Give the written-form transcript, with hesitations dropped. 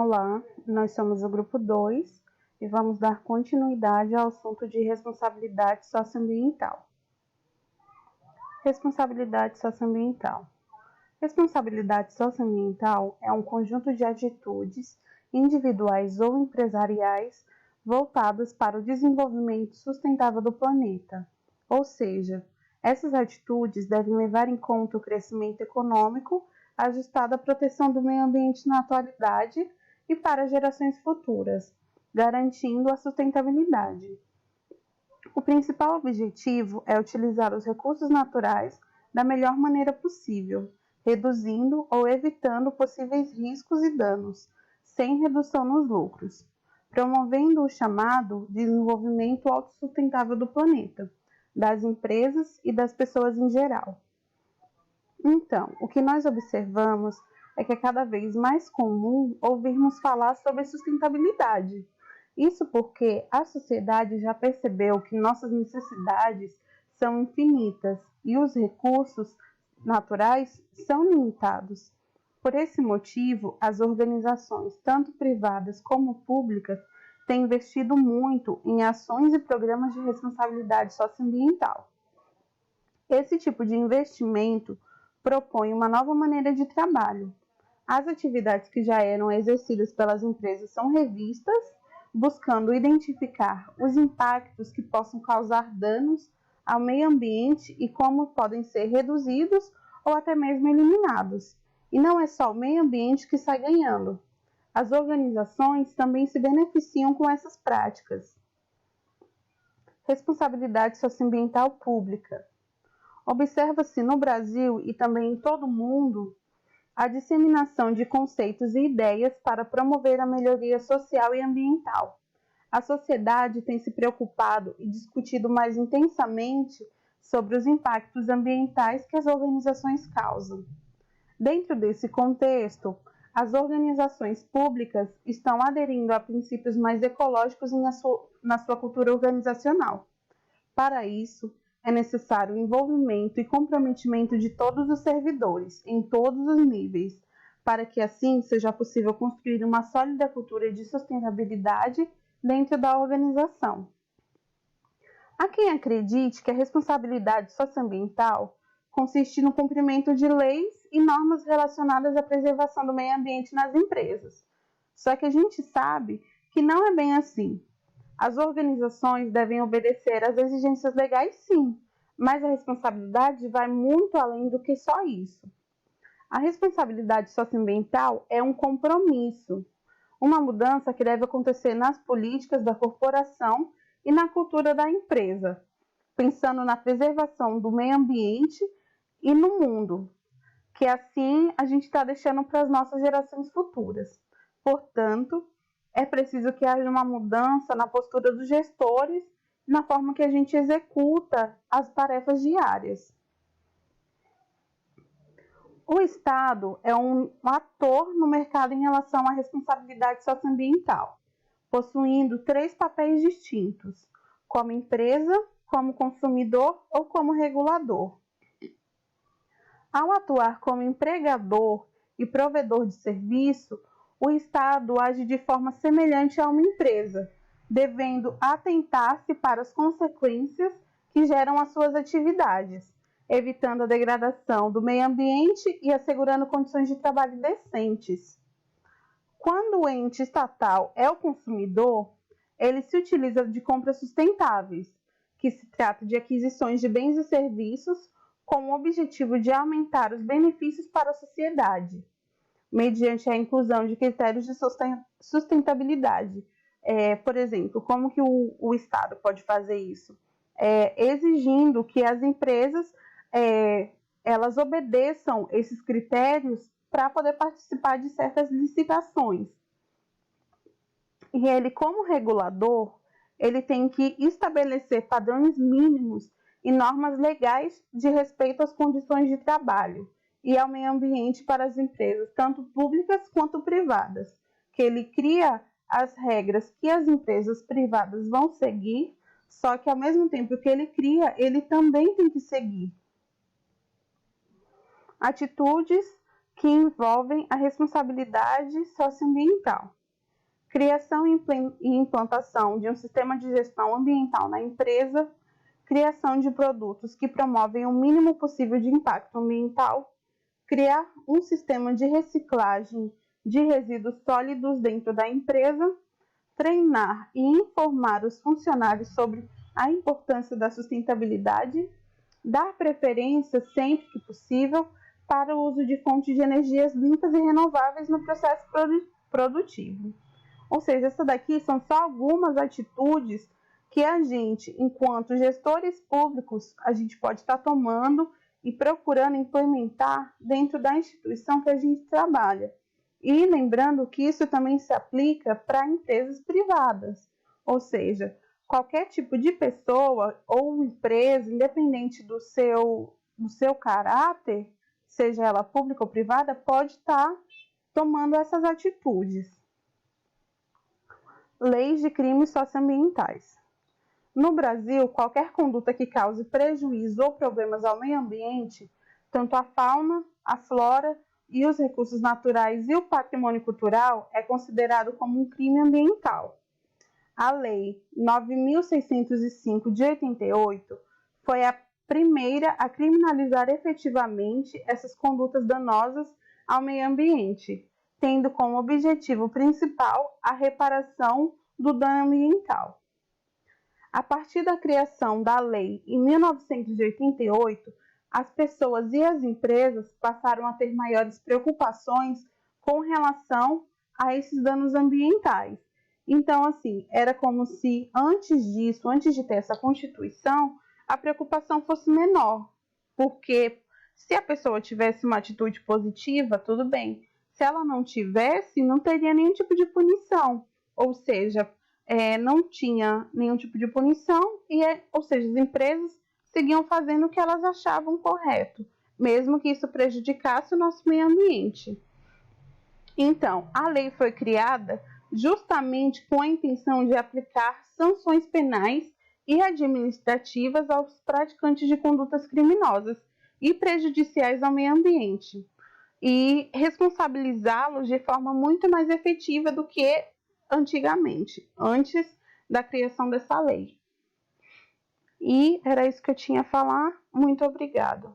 Olá, nós somos o grupo 2 e vamos dar continuidade ao assunto de responsabilidade socioambiental. Responsabilidade socioambiental. Responsabilidade socioambiental é um conjunto de atitudes individuais ou empresariais voltadas para o desenvolvimento sustentável do planeta. Ou seja, essas atitudes devem levar em conta o crescimento econômico ajustado à proteção do meio ambiente na atualidade e para gerações futuras, garantindo a sustentabilidade. O principal objetivo é utilizar os recursos naturais da melhor maneira possível, reduzindo ou evitando possíveis riscos e danos, sem redução nos lucros, promovendo o chamado desenvolvimento autossustentável do planeta, das empresas e das pessoas em geral. Então, o que nós observamos é que é cada vez mais comum ouvirmos falar sobre sustentabilidade. Isso porque a sociedade já percebeu que nossas necessidades são infinitas e os recursos naturais são limitados. Por esse motivo, as organizações, tanto privadas como públicas, têm investido muito em ações e programas de responsabilidade socioambiental. Esse tipo de investimento propõe uma nova maneira de trabalho. As atividades que já eram exercidas pelas empresas são revistas, buscando identificar os impactos que possam causar danos ao meio ambiente e como podem ser reduzidos ou até mesmo eliminados. E não é só o meio ambiente que sai ganhando. As organizações também se beneficiam com essas práticas. Responsabilidade socioambiental pública. Observa-se no Brasil e também em todo o mundo a disseminação de conceitos e ideias para promover a melhoria social e ambiental. A sociedade tem se preocupado e discutido mais intensamente sobre os impactos ambientais que as organizações causam. Dentro desse contexto, as organizações públicas estão aderindo a princípios mais ecológicos na sua cultura organizacional. Para isso, é necessário o envolvimento e comprometimento de todos os servidores, em todos os níveis, para que assim seja possível construir uma sólida cultura de sustentabilidade dentro da organização. Há quem acredite que a responsabilidade socioambiental consiste no cumprimento de leis e normas relacionadas à preservação do meio ambiente nas empresas. Só que a gente sabe que não é bem assim. As organizações devem obedecer às exigências legais, sim, mas a responsabilidade vai muito além do que só isso. A responsabilidade socioambiental é um compromisso, uma mudança que deve acontecer nas políticas da corporação e na cultura da empresa, pensando na preservação do meio ambiente e no mundo, que assim a gente está deixando para as nossas gerações futuras. Portanto, é preciso que haja uma mudança na postura dos gestores e na forma que a gente executa as tarefas diárias. O Estado é um ator no mercado em relação à responsabilidade socioambiental, possuindo 3 papéis distintos, como empresa, como consumidor ou como regulador. Ao atuar como empregador e provedor de serviço, o Estado age de forma semelhante a uma empresa, devendo atentar-se para as consequências que geram as suas atividades, evitando a degradação do meio ambiente e assegurando condições de trabalho decentes. Quando o ente estatal é o consumidor, ele se utiliza de compras sustentáveis, que se trata de aquisições de bens e serviços com o objetivo de aumentar os benefícios para a sociedade, mediante a inclusão de critérios de sustentabilidade. Por exemplo, como que o Estado pode fazer isso? Exigindo que as empresas elas obedeçam esses critérios para poder participar de certas licitações. E ele, como regulador, ele tem que estabelecer padrões mínimos e normas legais de respeito às condições de trabalho e ao meio ambiente para as empresas, tanto públicas quanto privadas, que ele cria as regras que as empresas privadas vão seguir, só que ao mesmo tempo que ele cria, ele também tem que seguir. Atitudes que envolvem a responsabilidade socioambiental, criação e implantação de um sistema de gestão ambiental na empresa, criação de produtos que promovem o mínimo possível de impacto ambiental, criar um sistema de reciclagem de resíduos sólidos dentro da empresa, treinar e informar os funcionários sobre a importância da sustentabilidade, dar preferência, sempre que possível, para o uso de fontes de energias limpas e renováveis no processo produtivo. Ou seja, essa daqui são só algumas atitudes que a gente, enquanto gestores públicos, a gente pode estar tomando e procurando implementar dentro da instituição que a gente trabalha. E lembrando que isso também se aplica para empresas privadas, ou seja, qualquer tipo de pessoa ou empresa, independente do seu caráter, seja ela pública ou privada, pode estar tomando essas atitudes. Leis de crimes socioambientais. No Brasil, qualquer conduta que cause prejuízo ou problemas ao meio ambiente, tanto à fauna, à flora e os recursos naturais e o patrimônio cultural, é considerado como um crime ambiental. A Lei 9.605 de 88 foi a primeira a criminalizar efetivamente essas condutas danosas ao meio ambiente, tendo como objetivo principal a reparação do dano ambiental. A partir da criação da lei em 1988, as pessoas e as empresas passaram a ter maiores preocupações com relação a esses danos ambientais. Então, assim, era como se antes disso, antes de ter essa Constituição, a preocupação fosse menor, porque se a pessoa tivesse uma atitude positiva, tudo bem. Se ela não tivesse, não teria nenhum tipo de punição, ou seja, não tinha nenhum tipo de punição, ou seja, as empresas seguiam fazendo o que elas achavam correto, mesmo que isso prejudicasse o nosso meio ambiente. Então, a lei foi criada justamente com a intenção de aplicar sanções penais e administrativas aos praticantes de condutas criminosas e prejudiciais ao meio ambiente, e responsabilizá-los de forma muito mais efetiva do que antigamente, antes da criação dessa lei. E era isso que eu tinha a falar. Muito obrigada.